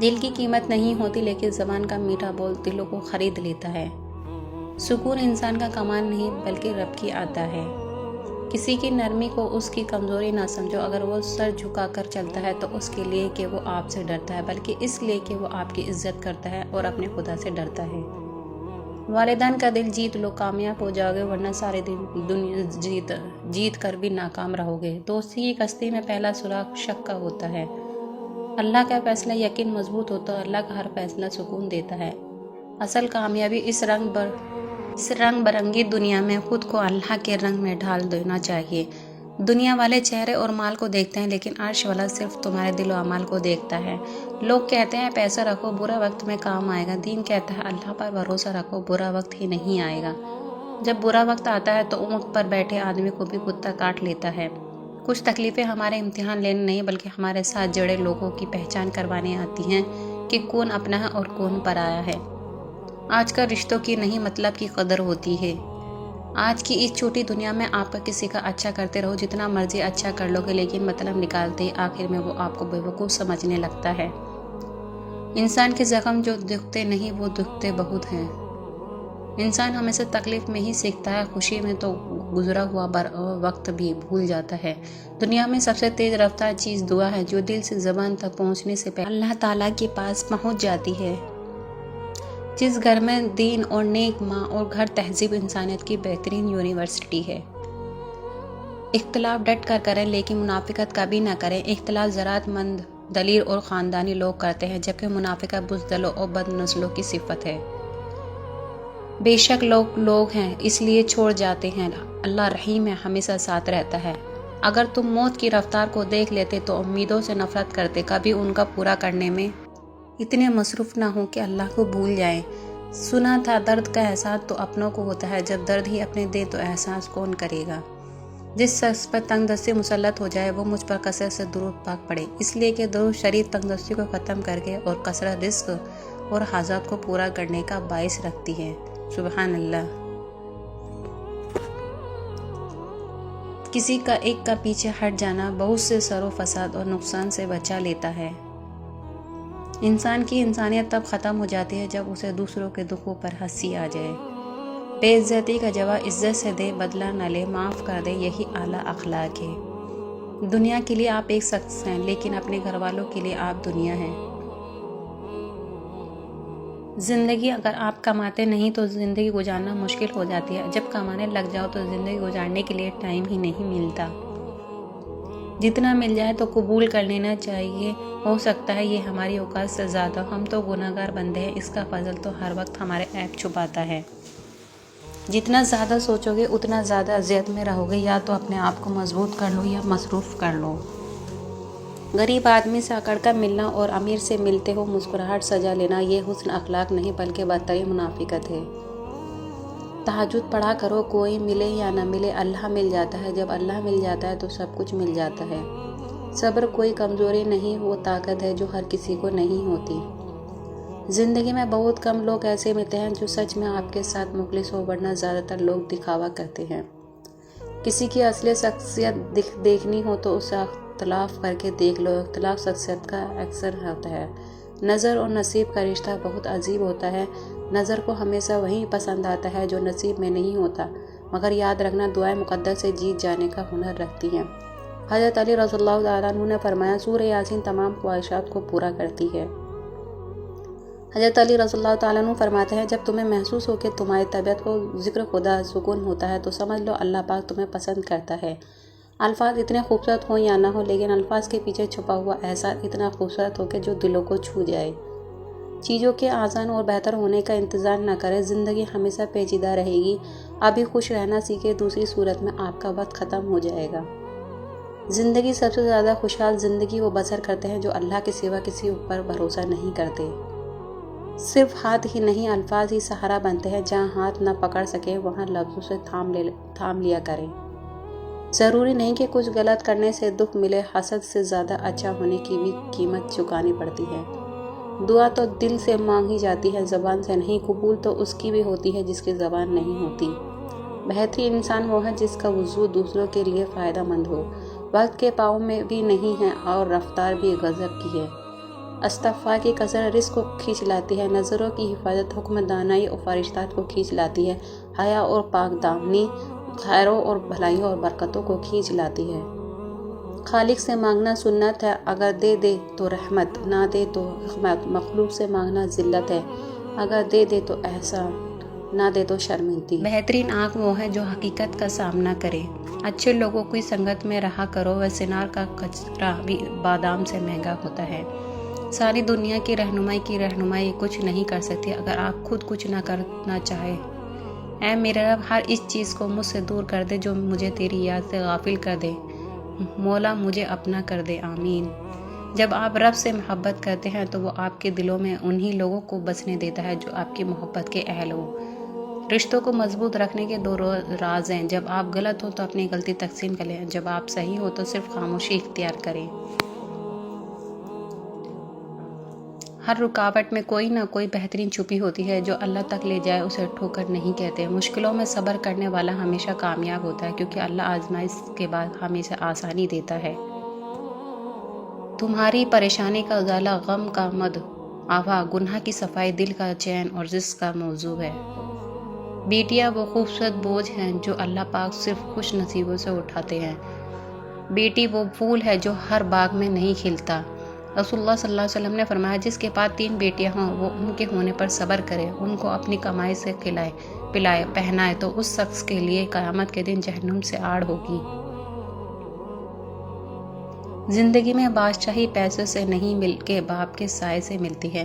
دل کی قیمت نہیں ہوتی لیکن زبان کا میٹھا بول دلوں کو خرید لیتا ہے۔ سکون انسان کا کمال نہیں بلکہ رب کی عطا ہے۔ کسی کی نرمی کو اس کی کمزوری نہ سمجھو، اگر وہ سر جھکا کر چلتا ہے تو اس کے لیے کہ وہ آپ سے ڈرتا ہے، بلکہ اس لیے کہ وہ آپ کی عزت کرتا ہے اور اپنے خدا سے ڈرتا ہے۔ والدین کا دل جیت لو، کامیاب ہو جاؤ گے، ورنہ سارے دنیا جیت کر بھی ناکام رہو گے۔ دوستی کی کشتی میں پہلا سراغ شک کا ہوتا ہے۔ اللہ کا فیصلہ یقین مضبوط ہوتا ہے، اللہ کا ہر فیصلہ سکون دیتا ہے۔ اصل کامیابی اس رنگ برنگی دنیا میں خود کو اللہ کے رنگ میں ڈھال دینا چاہیے۔ دنیا والے چہرے اور مال کو دیکھتے ہیں لیکن عرش والا صرف تمہارے دل و اعمال کو دیکھتا ہے۔ لوگ کہتے ہیں پیسہ رکھو برا وقت میں کام آئے گا، دین کہتا ہے اللہ پر بھروسہ رکھو برا وقت ہی نہیں آئے گا۔ جب برا وقت آتا ہے تو اونٹ پر بیٹھے آدمی کو بھی کتا کاٹ لیتا ہے۔ کچھ تکلیفیں ہمارے امتحان لینے نہیں بلکہ ہمارے ساتھ جڑے لوگوں کی پہچان کروانے آتی ہیں کہ کون اپنا ہے اور کون پرایا ہے۔ آج کل رشتوں کی نہیں مطلب کی قدر ہوتی ہے۔ آج کی اس چھوٹی دنیا میں آپ کا کسی کا اچھا کرتے رہو، جتنا مرضی اچھا کر لو گے، لیکن مطلب نکالتے ہی آخر میں وہ آپ کو بیوقوف سمجھنے لگتا ہے۔ انسان کے زخم جو دکھتے نہیں وہ دکھتے بہت ہیں۔ انسان ہمیشہ تکلیف میں ہی سیکھتا ہے، خوشی میں تو گزرا ہوا وقت بھی بھول جاتا ہے۔ دنیا میں سب سے تیز رفتار چیز دعا ہے، جو دل سے زبان تک پہنچنے سے پہلے اللہ تعالیٰ کے پاس پہنچ جاتی ہے۔ جس گھر میں دین اور نیک ماں اور گھر تہذیب انسانیت کی بہترین یونیورسٹی ہے۔ اختلاف ڈٹ کر کریں لیکن منافقت کبھی نہ کریں۔ اختلاف ذرات مند، دلیر اور خاندانی لوگ کرتے ہیں، جبکہ منافقت بزدلوں اور بد نسلوں کی صفت ہے۔ بے شک لوگ ہیں اس لیے چھوڑ جاتے ہیں، اللہ رحیم ہے ہمیشہ ساتھ رہتا ہے۔ اگر تم موت کی رفتار کو دیکھ لیتے تو امیدوں سے نفرت کرتے، کبھی ان کا پورا کرنے میں اتنے مصروف نہ ہوں کہ اللہ کو بھول جائیں۔ سنا تھا درد کا احساس تو اپنوں کو ہوتا ہے، جب درد ہی اپنے دے تو احساس کون کرے گا۔ جس شخص پر تنگ دستی مسلط ہو جائے وہ مجھ پر کثرت سے درود پاک پڑے، اس لیے کہ درود شریف تنگ دستی کو ختم کر کے اور کثرت رزق اور حاجات کو پورا کرنے کا باعث رکھتی ہے۔ سبحان اللہ۔ کسی کا ایک کا پیچھے ہٹ جانا بہت سے سر و فساد اور نقصان سے بچا لیتا ہے۔ انسان کی انسانیت تب ختم ہو جاتی ہے جب اسے دوسروں کے دکھوں پر ہنسی آ جائے۔ بے عزتی کا جواب عزت سے دے، بدلہ نہ لے، معاف کر دے، یہی اعلیٰ اخلاق ہے۔ دنیا کے لیے آپ ایک شخص ہیں لیکن اپنے گھر والوں کے لیے آپ دنیا ہیں۔ زندگی اگر آپ کماتے نہیں تو زندگی گزارنا مشکل ہو جاتی ہے، جب کمانے لگ جاؤ تو زندگی گزارنے کے لیے ٹائم ہی نہیں ملتا۔ جتنا مل جائے تو قبول کر لینا چاہیے، ہو سکتا ہے یہ ہماری اوقات سے زیادہ ہو، ہم تو گناہگار بندے ہیں، اس کا فضل تو ہر وقت ہمارے عیب چھپاتا ہے۔ جتنا زیادہ سوچو گے اتنا زیادہ اذیت میں رہو گے، یا تو اپنے آپ کو مضبوط کر لو یا مصروف کر لو۔ غریب آدمی سے اکڑ کر ملنا اور امیر سے ملتے ہو مسکراہٹ سجا لینا یہ حسن اخلاق نہیں بلکہ بدترین منافقت ہے۔ تہجد پڑھا کرو، کوئی ملے یا نہ ملے اللہ مل جاتا ہے، جب اللہ مل جاتا ہے تو سب کچھ مل جاتا ہے۔ صبر کوئی کمزوری نہیں، وہ طاقت ہے جو ہر کسی کو نہیں ہوتی۔ زندگی میں بہت کم لوگ ایسے ملتے ہیں جو سچ میں آپ کے ساتھ مخلص ہو، ورنہ زیادہ تر لوگ دکھاوا کرتے ہیں۔ کسی کی اصلی شخصیت دیکھنی ہو تو اسے اختلاف کر کے دیکھ لو، اختلاف شخصیت کا اکثر ہوتا ہے۔ نظر اور نصیب کا رشتہ بہت عجیب ہوتا ہے، نظر کو ہمیشہ وہی پسند آتا ہے جو نصیب میں نہیں ہوتا، مگر یاد رکھنا دعائیں مقدر سے جیت جانے کا ہنر رکھتی ہیں۔ حضرت علی رضی اللہ تعالیٰ عنہ نے فرمایا سورہ یاسین تمام خواہشات کو پورا کرتی ہے۔ حضرت علی رضی اللہ تعالیٰ عنہ فرماتے ہیں جب تمہیں محسوس ہو کہ تمہاری طبیعت کو ذکر خدا سکون ہوتا ہے تو سمجھ لو اللہ پاک تمہیں پسند کرتا ہے۔ الفاظ اتنے خوبصورت ہوں یا نہ ہو لیکن الفاظ کے پیچھے چھپا ہوا احساس اتنا خوبصورت ہو کہ جو دلوں کو چھو جائے۔ چیزوں کے آسان اور بہتر ہونے کا انتظار نہ کریں، زندگی ہمیشہ پیچیدہ رہے گی۔ ابھی خوش رہنا سیکھے، دوسری صورت میں آپ کا وقت ختم ہو جائے گا۔ زندگی سب سے زیادہ خوشحال زندگی وہ بسر کرتے ہیں جو اللہ کے سوا کسی اوپر بھروسہ نہیں کرتے۔ صرف ہاتھ ہی نہیں الفاظ ہی سہارا بنتے ہیں، جہاں ہاتھ نہ پکڑ سکے وہاں لفظوں سے تھام لیا کریں۔ ضروری نہیں کہ کچھ غلط کرنے سے دکھ ملے، حسد سے زیادہ اچھا ہونے کی بھی قیمت چکانی پڑتی ہے۔ دعا تو دل سے مانگی جاتی ہے، زبان سے نہیں۔ قبول تو اس کی بھی ہوتی ہے جس کی زبان نہیں ہوتی۔ بہترین انسان وہ ہے جس کا وجود دوسروں کے لیے فائدہ مند ہو، وقت کے پاؤں میں بھی نہیں ہے اور رفتار بھی غضب کی ہے۔ استغفار کی کثرت رزق کو کھینچ لاتی ہے، نظروں کی حفاظت حکم دانائی اور فرشتات کو کھینچ لاتی ہے، حیا اور پاک دامنی خیروں اور بھلائیوں اور برکتوں کو کھینچ لاتی ہے۔ خالق سے مانگنا سنت ہے، اگر دے دے تو رحمت، نہ دے تو حکمت۔ مخلوق سے مانگنا ذلت ہے، اگر دے دے تو احسان، نہ دے تو شرمندگی۔ بہترین آنکھ وہ ہے جو حقیقت کا سامنا کرے۔ اچھے لوگوں کی سنگت میں رہا کرو، وہ سنار کا کچرا بھی بادام سے مہنگا ہوتا ہے۔ ساری دنیا کی رہنمائی کچھ نہیں کر سکتی اگر آپ خود کچھ نہ کرنا چاہے۔ اے میرے رب، ہر اس چیز کو مجھ سے دور کر دے جو مجھے تیری یاد سے غافل کر دے۔ مولا مجھے اپنا کر دے، آمین۔ جب آپ رب سے محبت کرتے ہیں تو وہ آپ کے دلوں میں انہی لوگوں کو بسنے دیتا ہے جو آپ کی محبت کے اہل ہو۔ رشتوں کو مضبوط رکھنے کے دو راز ہیں، جب آپ غلط ہو تو اپنی غلطی تقسیم کر لیں، جب آپ صحیح ہو تو صرف خاموشی اختیار کریں۔ ہر رکاوٹ میں کوئی نہ کوئی بہترین چھپی ہوتی ہے، جو اللہ تک لے جائے اسے ٹھوکر نہیں کہتے۔ مشکلوں میں صبر کرنے والا ہمیشہ کامیاب ہوتا ہے، کیونکہ اللہ آزمائش کے بعد ہمیشہ آسانی دیتا ہے۔ تمہاری پریشانی کا ازالہ غم کا مداوا، گناہ کی صفائی دل کا چین اور رزق کا موضوع ہے۔ بیٹیاں وہ خوبصورت بوجھ ہیں جو اللہ پاک صرف خوش نصیبوں سے اٹھاتے ہیں۔ بیٹی وہ پھول ہے جو ہر باغ میں نہیں کھلتا۔ رسول اللہ صلی اللہ علیہ وسلم نے فرمایا، جس کے پاس 3 بیٹیاں ہوں وہ ان کے ہونے پر صبر کرے، ان کو اپنی کمائی سے کھلائے پلائے پہنائے تو اس شخص کے لیے قیامت کے دن جہنم سے آڑ ہوگی۔ زندگی میں بادشاہی پیسے سے نہیں بلکہ باپ کے سائے سے ملتی ہے۔